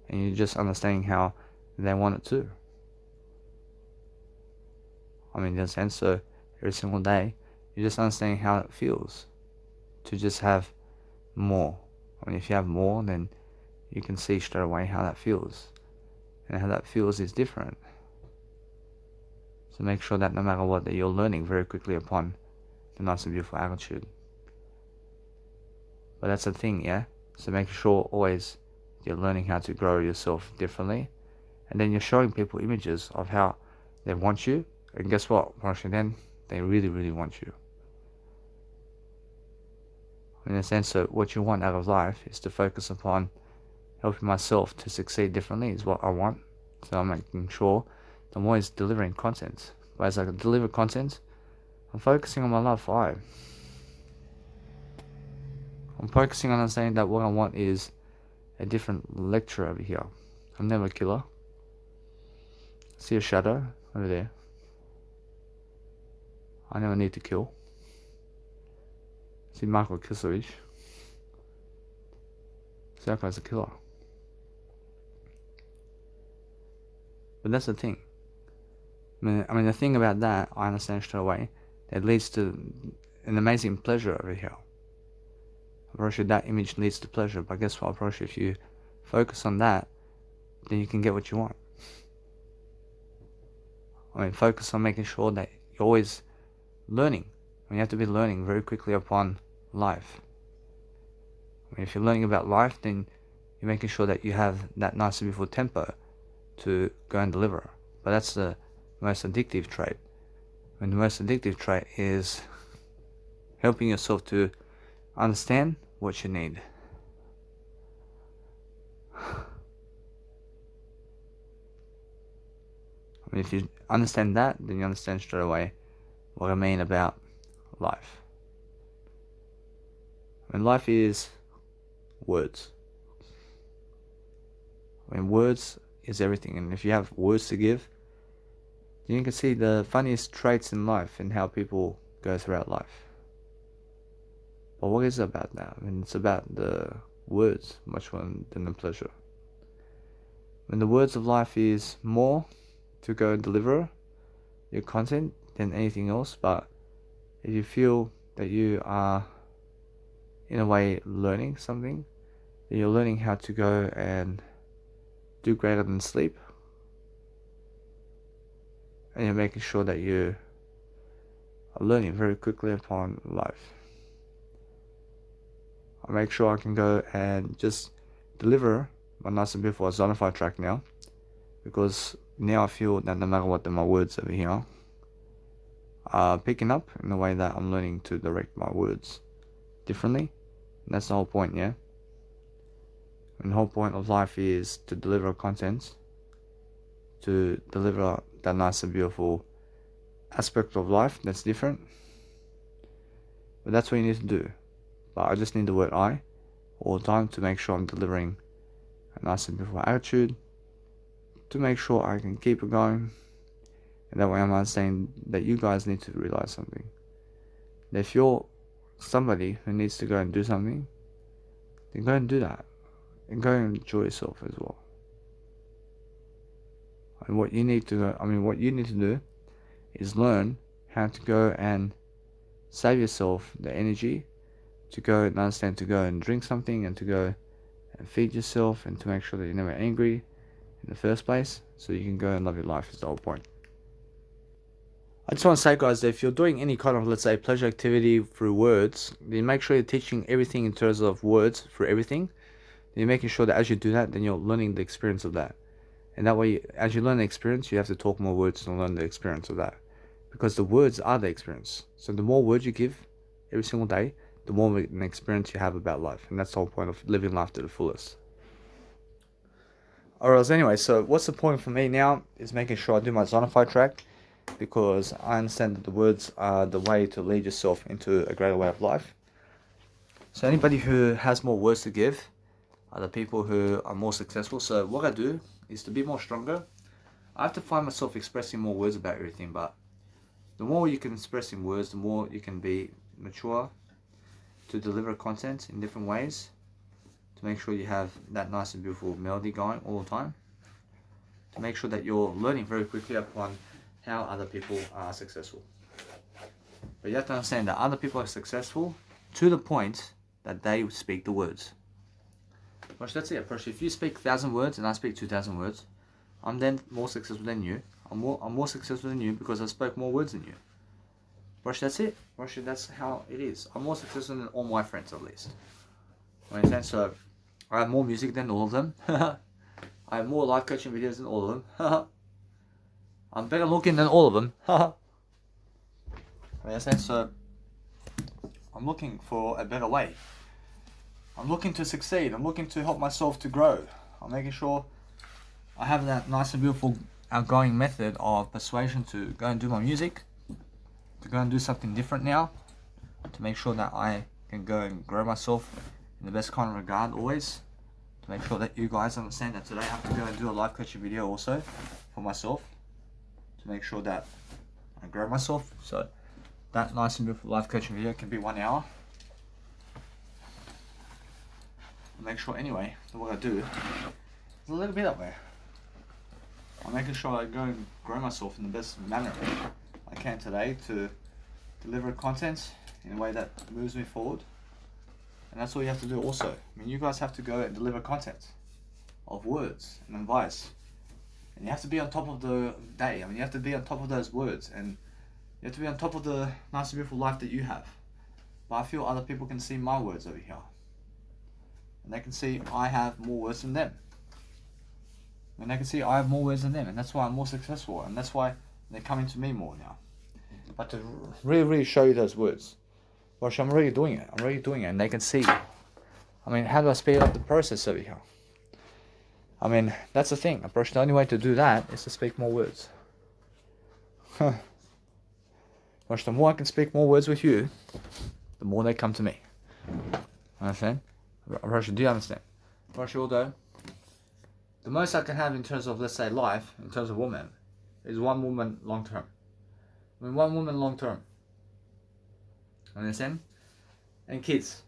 And you're just understanding how they want it too. I mean, in a sense, so every single day, you're just understanding how it feels to just have more. I mean, if you have more, then you can see straight away how that feels. And how that feels is different. So make sure that no matter what, that you're learning very quickly upon the nice and beautiful attitude. But that's the thing, yeah? So make sure always you're learning how to grow yourself differently. And then you're showing people images of how they want you. And guess what? Then they really, really want you. In a sense, so what you want out of life is to focus upon helping myself to succeed differently is what I want. So I'm making sure I'm always delivering content. But as I deliver content, I'm focusing on my love for life. I'm focusing on understanding that what I want is a different lecture over here. I'm never a killer. See a shadow over there. I never need to kill. See Marko Kisovic. See that guy's a killer. But that's the thing. I mean, the thing about that, I understand straight away, that leads to an amazing pleasure over here. Approach that image leads to pleasure, but guess what? Approach if you focus on that, then you can get what you want. I mean, focus on making sure that you're always learning. I mean, you have to be learning very quickly upon life. If you're learning about life, then you're making sure that you have that nice and beautiful tempo to go and deliver. But that's the most addictive trait. And the most addictive trait is helping yourself to understand what you need. If you understand that, then you understand straight away what I mean about life. Life is words. Words is everything, and if you have words to give, then you can see the funniest traits in life and how people go throughout life. But what is it about now? It's about the words much more than the pleasure. The words of life is more to go and deliver your content than anything else. But if you feel that you are in a way learning something, then you're learning how to go and do greater than sleep, and you're making sure that you are learning very quickly upon life. I make sure I can go and just deliver my nice and beautiful Zonify track now, because now I feel that no matter what, my words over here are picking up in the way that I'm learning to direct my words differently. And that's the whole point, yeah? And the whole point of life is to deliver content, to deliver that nice and beautiful aspect of life that's different. But that's what you need to do. But I just need the word I all the time to make sure I'm delivering a nice and beautiful attitude, to make sure I can keep it going. And that way I'm not saying that you guys need to realize something. That if you're somebody who needs to go and do something, then go and do that. And go and enjoy yourself as well. And what you need to do is learn how to go and save yourself the energy to go and understand, to go and drink something, and to go and feed yourself, and to make sure that you're never angry in the first place, so you can go and love your life is the whole point. I just want to say, guys, that if you're doing any kind of, let's say, pleasure activity through words, then make sure you're teaching everything in terms of words through everything. Then you're making sure that as you do that, then you're learning the experience of that. And that way, as you learn the experience, you have to talk more words to learn the experience of that. Because the words are the experience. So the more words you give every single day, the more an experience you have about life. And that's the whole point of living life to the fullest. Alright, anyway, so what's the point for me now is making sure I do my Zonify track, because I understand that the words are the way to lead yourself into a greater way of life. So anybody who has more words to give are the people who are more successful. So what I do is, to be more stronger, I have to find myself expressing more words about everything. But the more you can express in words, the more you can be mature to deliver content in different ways, to make sure you have that nice and beautiful melody going all the time, to make sure that you're learning very quickly upon how other people are successful. But you have to understand that other people are successful to the point that they speak the words. But that's it. If you speak 1,000 words and I speak 2,000 words, I'm then more successful than you. I'm more successful than you because I spoke more words than you. That's it. That's how it is. I'm more successful than all my friends, at least. Understand? So I have more music than all of them. I have more life coaching videos than all of them. I'm better looking than all of them. Understand? So I'm looking for a better way. I'm looking to succeed. I'm looking to help myself to grow. I'm making sure I have that nice and beautiful outgoing method of persuasion to go and do my music, to go and do something different now, to make sure that I can go and grow myself in the best kind of regard always, to make sure that you guys understand that today I have to go and do a live coaching video also for myself, to make sure that I grow myself. So that nice and beautiful live coaching video can be 1 hour. I'll make sure anyway that what I do is a little bit that way. I'm making sure I go and grow myself in the best manner I can today to deliver content in a way that moves me forward. And that's all you have to do also. You guys have to go and deliver content of words and advice. And you have to be on top of the day. You have to be on top of those words. And you have to be on top of the nice and beautiful life that you have. But I feel other people can see my words over here. and they can see I have more words than them. And they can see I have more words than them, and that's why I'm more successful, and that's why they're coming to me more now. But to really show you those words, well, I'm already doing it. I'm already doing it, and they can see. I mean, how do I speed up the process over here? I mean, that's the thing. The only way to do that is to speak more words. Watch, the more I can speak more words with you, the more they come to me. Understand? Russia, do you understand? Russia, although the most I can have in terms of, let's say, life, in terms of woman, is one woman long term. I mean, one woman long term. Understand? And kids.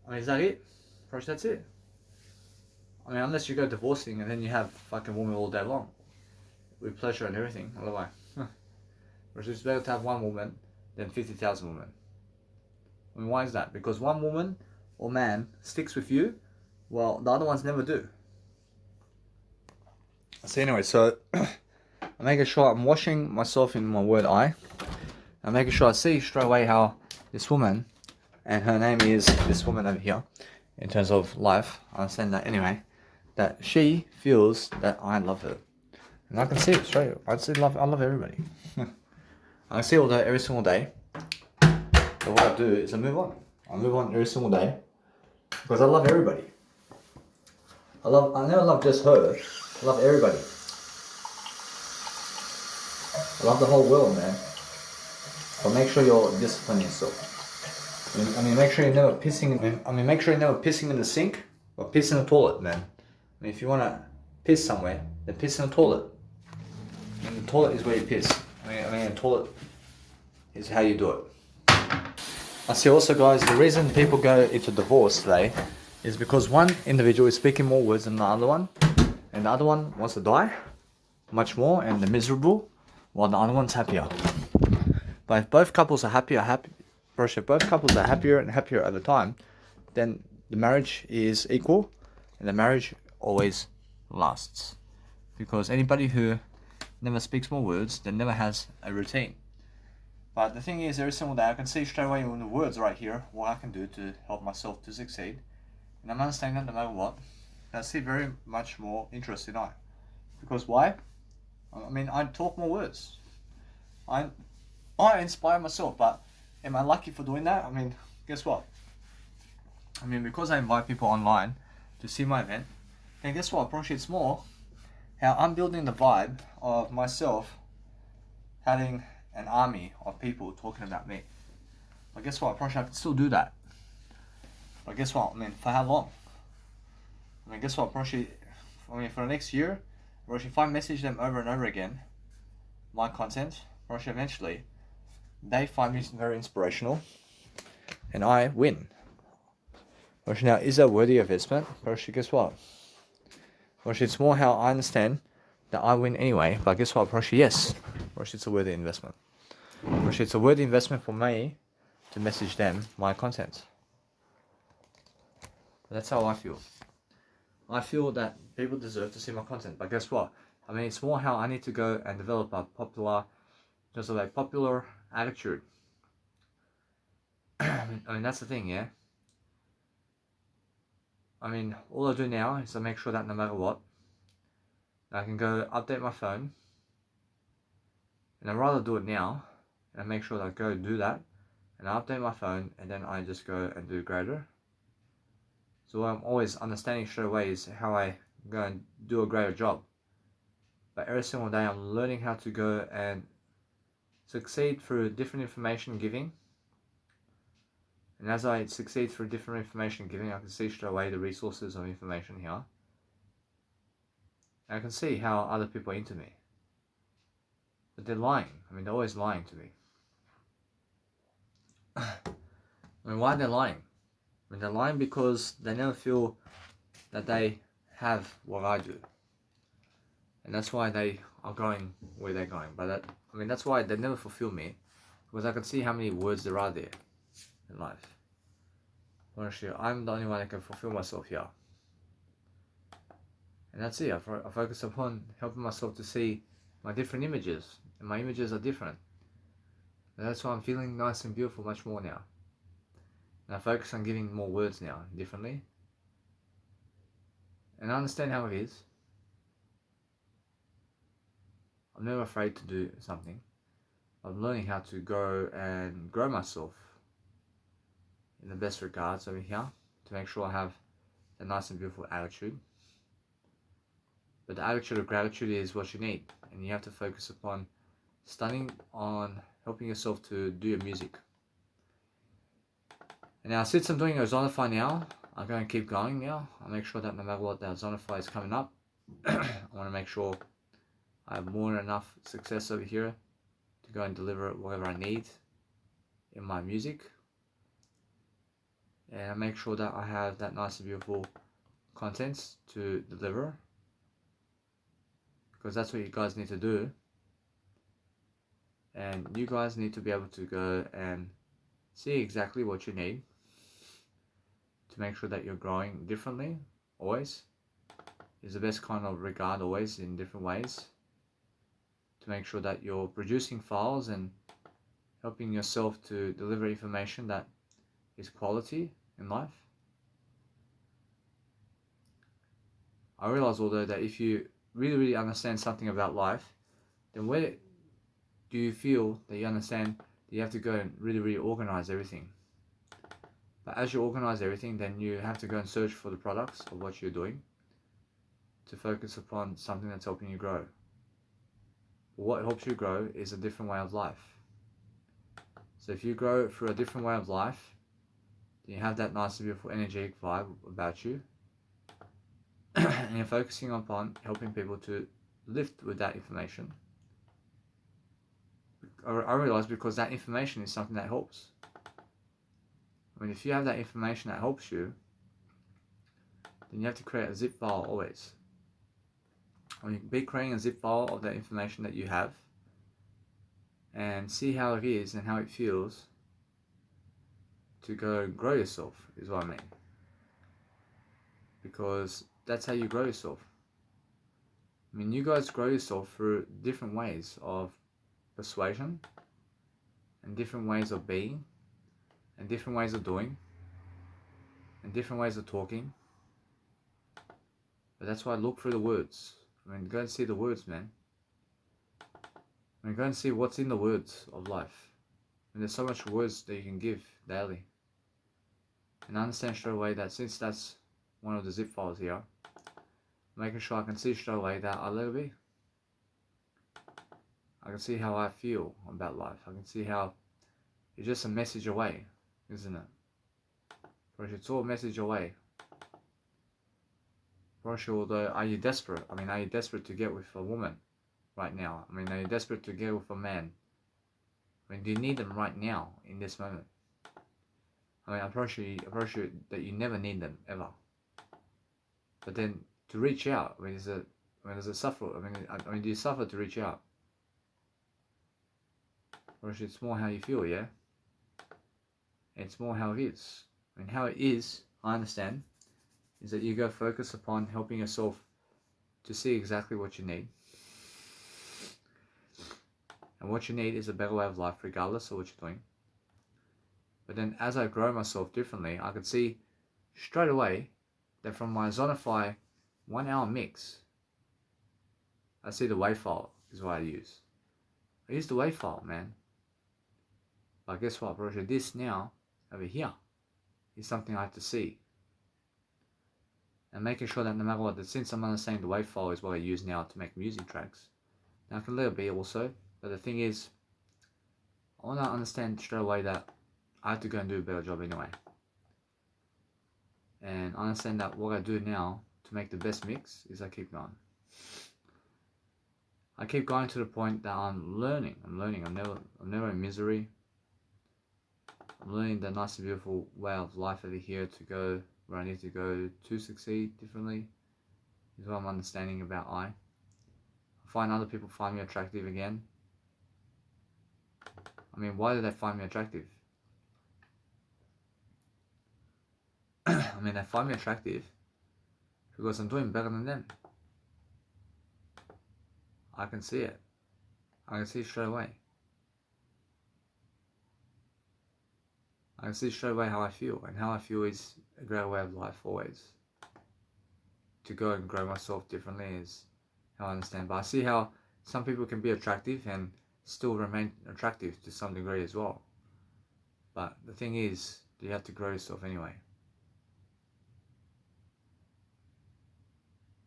I mean, is that it? Russia, that's it. I mean, unless you go divorcing and then you have fucking woman all day long, with pleasure and everything. Otherwise, it's better to have one woman than 50,000 women. I mean, why is that? Because one woman or man sticks with you, while the other ones never do. So anyway, so I'm making sure I'm washing myself in my word eye. I'm making sure I see straight away how this woman, and her name is this woman over here, in terms of life, I understand that anyway, that she feels that I love her. And I can see it straight. I love everybody. I can see all that every single day. So what I do is I move on. I move on every single day because I love everybody. I never love just her. I love everybody. I love the whole world, man. But make sure you're disciplining yourself. I mean, make sure you're never pissing. Make sure you're never pissing in the sink or piss in the toilet, man. I mean, if you wanna piss somewhere, then piss in the toilet. And the toilet is where you piss. I mean, the toilet is how you do it. I see also, guys, the reason people go into divorce today is because one individual is speaking more words than the other one, and the other one wants to die much more and they're miserable, while the other one's happier. But if both couples are happier and happier at the time, then the marriage is equal, and the marriage always lasts. Because anybody who never speaks more words, then never has a routine. But the thing is, every single day I can see straight away in the words right here what I can do to help myself to succeed. And I'm understanding that no matter what, I see very much more interest in I. Because why? I mean, I talk more words. I inspire myself, but am I lucky for doing that? I mean, guess what? I mean, because I invite people online to see my event, then guess what? Probably it's more how I'm building the vibe of myself having an army of people talking about me. But guess what? Probably I can still do that. But guess what? I mean, for how long? I mean, guess what? Probably, for the next year, if I message them over and over again, my content, probably eventually, they find me very inspirational, and I win. Now, is that worthy of investment? Probably, guess what? Probably it's more how I understand that I win anyway, but guess what? Probably yes. Probably it's a worthy investment. Probably it's a worthy investment for me to message them my content. That's how I feel. I feel that people deserve to see my content, but guess what? I mean, it's more how I need to go and develop a popular attitude. I mean, that's the thing, yeah? I mean, all I do now is I make sure that no matter what, I can go update my phone, and I'd rather do it now, and make sure that I go do that, and I update my phone, and then I just go and do greater. So what I'm always understanding straight away is how I go and do a greater job. But every single day I'm learning how to go and succeed through different information giving. And as I succeed through different information giving, I can see straight away the resources of information here. And I can see how other people are into me. But they're lying. I mean, they're always lying to me. I mean, why are they lying? I mean, they're lying because they never feel that they have what I do. And that's why they are going where they're going. But that's why they never fulfill me. Because I can see how many words there are there in life. Honestly, I'm the only one that can fulfill myself here. And that's it. I focus upon helping myself to see my different images. And my images are different. And that's why I'm feeling nice and beautiful much more now. And I focus on giving more words now, differently. and I understand how it is. I'm never afraid to do something. I'm learning how to go and grow myself in the best regards over here to make sure I have a nice and beautiful attitude. But the attitude of gratitude is what you need, and you have to focus upon studying on helping yourself to do your music. And now since I'm doing Ozonify now, I'm going to keep going now. I'll make sure that no matter what, the Ozonify is coming up. I want to make sure I have more than enough success over here to go and deliver whatever I need in my music. And I make sure that I have that nice and beautiful contents to deliver, because that's what you guys need to do. And you guys need to be able to go and see exactly what you need to make sure that you're growing differently, always. Is the best kind of regard, always in different ways, to make sure that you're producing files and helping yourself to deliver information that is quality in life. I realize, although, that if you really understand something about life, then where do you feel that you understand that you have to go and really organize everything? But as you organize everything, then you have to go and search for the products of what you're doing to focus upon something that's helping you grow. But what helps you grow is a different way of life. So if you grow through a different way of life, then you have that nice and beautiful energetic vibe about you, and you're focusing upon helping people to lift with that information. I realize, because that information is something that helps. I mean, if you have that information that helps you, then you have to create a zip file always. I mean, be creating a zip file of that information that you have, and see how it is and how it feels to go grow yourself, is what I mean. Because that's how you grow yourself. I mean, you guys grow yourself through different ways of persuasion, and different ways of being, and different ways of doing, and different ways of talking. But that's why I look through the words. I mean, go and see the words, man. I mean, go and see what's in the words of life. And there's so much words that you can give daily. And I understand straight away that since that's one of the zip files here, making sure I can see straight away that I let it be. I can see how I feel about life. I can see how it's just a message away, isn't it? But it's all a message away. Although, are you desperate? I mean, are you desperate to get with a woman right now? I mean, are you desperate to get with a man? I mean, do you need them right now, in this moment? I mean, I'm pretty sure that you never need them, ever. But then, to reach out, I mean, does it suffer? I mean, do you suffer to reach out? Or it's more how you feel, yeah? It's more how it is. I mean, how it is, I understand, is that you go focus upon helping yourself to see exactly what you need. And what you need is a better way of life, regardless of what you're doing. But then as I grow myself differently, I could see straight away that from my Zonify 1 hour mix, I see the WAV file is what I use. I use the WAV file, man. But guess what, bro? This now, over here, is something I have to see. And making sure that no matter what, that since I'm understanding the WAV file is what I use now to make music tracks, now I can let it be also. But the thing is, I want to understand straight away that I have to go and do a better job anyway. And I understand that what I do now to make the best mix is I keep going. I keep going to the point that I'm learning. I'm never in misery. I'm learning the nice and beautiful way of life over here to go where I need to go to succeed differently, is what I'm understanding about I find other people find me attractive again. I mean, why do they find me attractive? I mean, they find me attractive because I'm doing better than them. I can see it. I can see it straight away. I can see straight away how I feel, and how I feel is a great way of life always. to go and grow myself differently is how I understand. But I see how some people can be attractive and still remain attractive to some degree as well. But the thing is, you have to grow yourself anyway.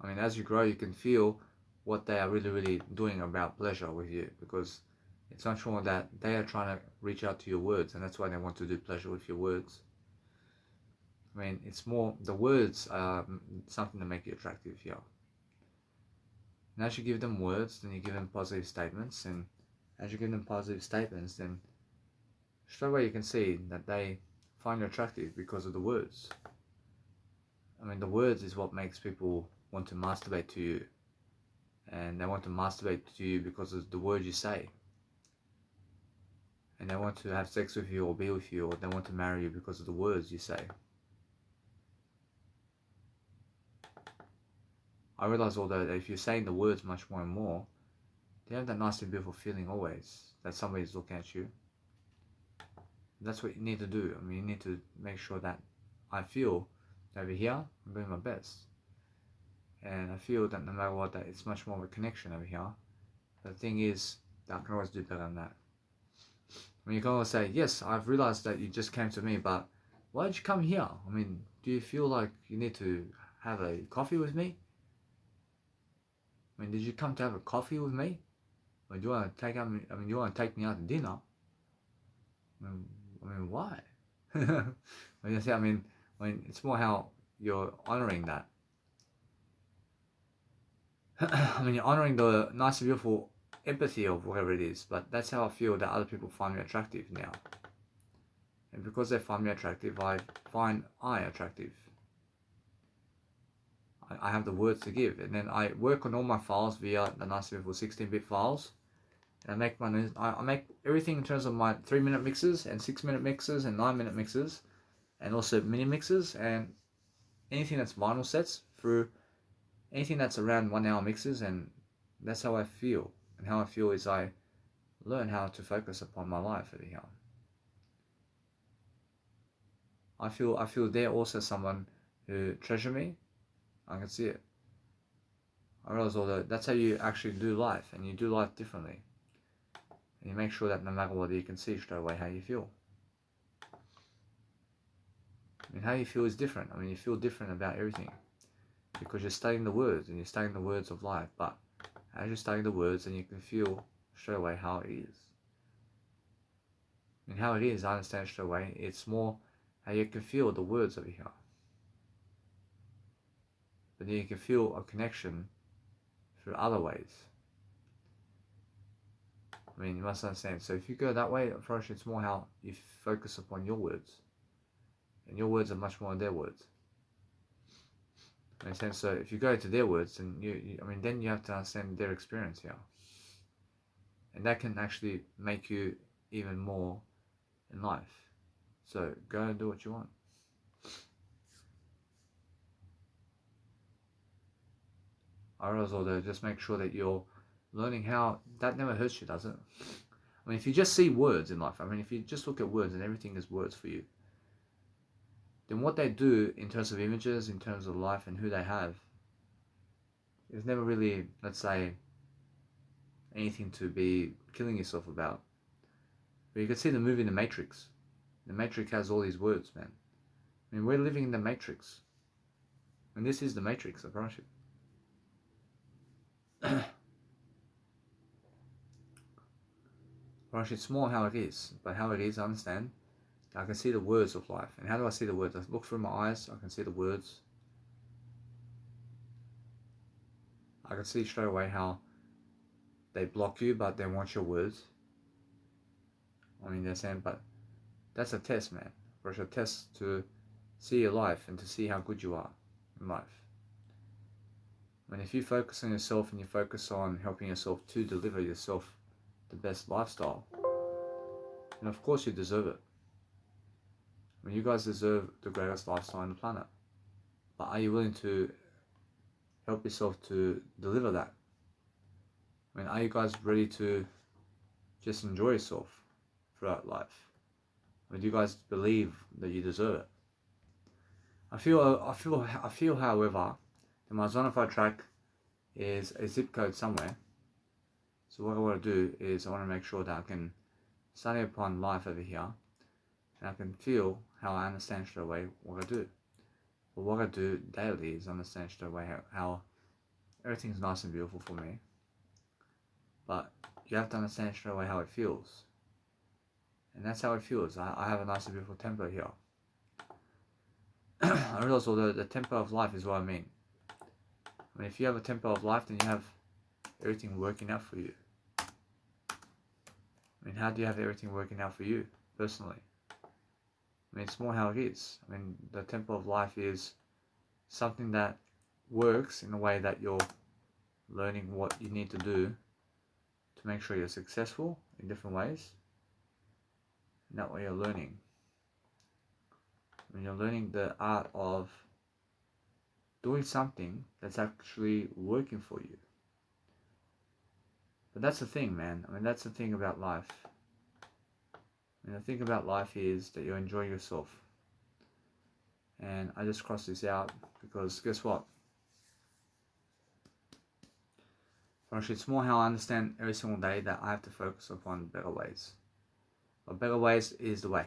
I mean, as you grow, you can feel what they are really doing about pleasure with you, because it's much more that they are trying to reach out to your words, and that's why they want to do pleasure with your words. I mean, it's more, the words are something to make you attractive here. And as you give them words, then you give them positive statements, and as you give them positive statements, then straight away you can see that they find you attractive because of the words. I mean, the words is what makes people want to masturbate to you, and they want to masturbate to you because of the words you say, and they want to have sex with you or be with you, or they want to marry you because of the words you say. I realize, although, that if you're saying the words much more and more, you have that nice and beautiful feeling always that somebody's looking at you. That's what you need to do. I mean, you need to make sure that I feel over here, I'm doing my best. And I feel that no matter what, that it's much more of a connection over here. But the thing is, that I can always do better than that. I mean, you can always say, yes, I've realized that you just came to me, but why did you come here? I mean, do you feel like you need to have a coffee with me? I mean, did you come to have a coffee with me? Or do you want to you want to take me out to dinner? I mean, why? I mean, it's more how you're honoring that. I mean, you're honoring the nice and beautiful empathy of whatever it is, but that's how I feel that other people find me attractive now. And because they find me attractive, I find attractive. I have the words to give, and then I work on all my files via the nice and beautiful 16-bit files. And I make everything in terms of my 3-minute mixes and 6-minute mixes and 9-minute mixes, and also mini mixes, and anything that's vinyl sets through anything that's around 1 hour mixes. And that's how I feel. And how I feel is I learn how to focus upon my life over here. I feel they're also someone who treasure me. I can see it. I realize, although that's how you actually do life, and you do life differently. And you make sure that no matter what, you can see straight away how you feel. I mean, how you feel is different. I mean, you feel different about everything, because you're studying the words, and you're studying the words of life. But as you're studying the words, then you can feel straight away how it is. And how it is, I understand straight away. It's more how you can feel the words over here. But then you can feel a connection through other ways. I mean, you must understand. So if you go that way approach, it's more how you focus upon your words. And your words are much more than their words. Makes sense? So if you go to their words, then then you have to understand their experience here. And that can actually make you even more in life. So go and do what you want. I realize, although, just make sure that you're learning how that never hurts you, does it? I mean, if you just see words in life, I mean, if you just look at words and everything is words for you, then what they do in terms of images, in terms of life and who they have, is never really, let's say, anything to be killing yourself about. But you can see the movie The Matrix. The Matrix has all these words, man. I mean, we're living in the Matrix. And this is the Matrix, I promise you. Well, it's more how it is, but how it is, I understand. I can see the words of life. And how do I see the words? I look through my eyes, I can see the words. I can see straight away how they block you, but they want your words. I mean, they're saying, but that's a test, man. It's a test to see your life and to see how good you are in life. I mean, if you focus on yourself and you focus on helping yourself to deliver yourself the best lifestyle, then of course you deserve it. I mean, you guys deserve the greatest lifestyle on the planet. But are you willing to help yourself to deliver that? I mean, are you guys ready to just enjoy yourself throughout life? I mean, do you guys believe that you deserve it? I feel, however, And my Zonify track is a zip code somewhere. So what I want to do is I want to make sure that I can study upon life over here, and I can feel how I understand straight away what I do. But what I do daily is understand straight away how everything's nice and beautiful for me. But you have to understand straight away how it feels. And that's how it feels. I have a nice and beautiful tempo here. I realize although the tempo of life is what I mean. I mean, if you have a tempo of life, then you have everything working out for you. I mean, how do you have everything working out for you, personally? I mean, it's more how it is. I mean, the tempo of life is something that works in a way that you're learning what you need to do to make sure you're successful in different ways. And that way you're learning. I mean, you're learning the art of doing something that's actually working for you. But that's the thing, man. I mean, that's the thing about life. I mean, the thing about life is that you enjoy yourself. And I just crossed this out because guess what? Actually, it's more how I understand every single day that I have to focus upon better ways. But better ways is the way.